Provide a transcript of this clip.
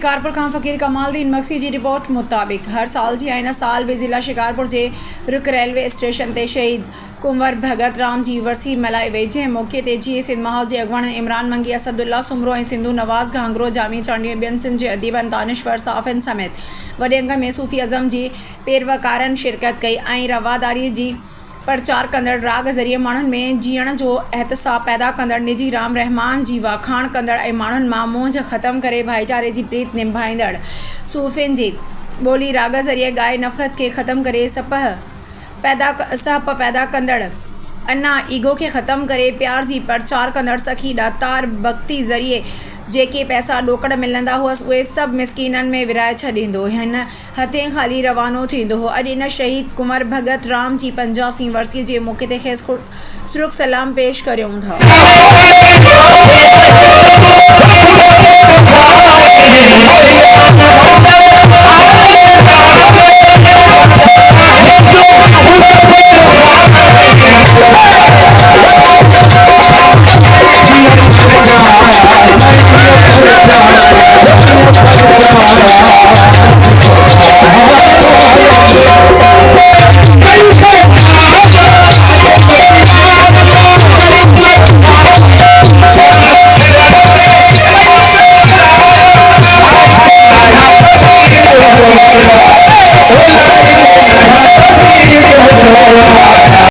शिकारपुर खां फ़कीर कमालदीन मक्सी जी रिपोर्ट मुताबिक़ हर साल जी हिन साल भी ज़िला शिकारपुर के रुक रेलवे स्टेशन ते शहीद कुंवर भगत राम जी वरसी मल्हाई वई। जंहिं मौक़े ते जीए सिंध महाल जे अॻुवाणनि इमरान मंगी, असदुल्ला सुमरो ऐं सिंधु नवाज़ घांगरो, जामी चांडी ऐं ॿियनि सिंध जे अदीबनि, दानिश्वर साफ़िन समेत वॾे अंग में सूफ़ी अज़म जी पेरवकारनि शिरकत कई ऐं रवादारी जी प्रचार कंदड़ राग ज़रिए माण्हुनि में जीअण जो एहतसाब पैदा कंदड़ निजी राम रहमान जी वाखाण कंदड़ ऐं माण्हुनि मां मोंझ ख़त्म करे भाईचारे जी प्रीत निभाईंदड़ सूफ़िन जी ॿोली राग ज़रिए ॻाए नफ़रत खे ख़त्म करे सप पैदा कंदड़ अन्ना ईगो खे ख़त्म करे प्यार जी प्रचार कंदड़ सखी दातार भक्ति ज़रिए जेके पैसा ॾोकड़ मिलंदा हुअसि उहे सभु मिसकीननि में विराए छॾींदो हिन हथे ख़ाली रवानो थींदो हो। अॼु इन शहीद कुंवर भगत राम जी 50वीं वरसीअ जे मौक़े ते खेसि सुरुख सलाम पेश करियूं था।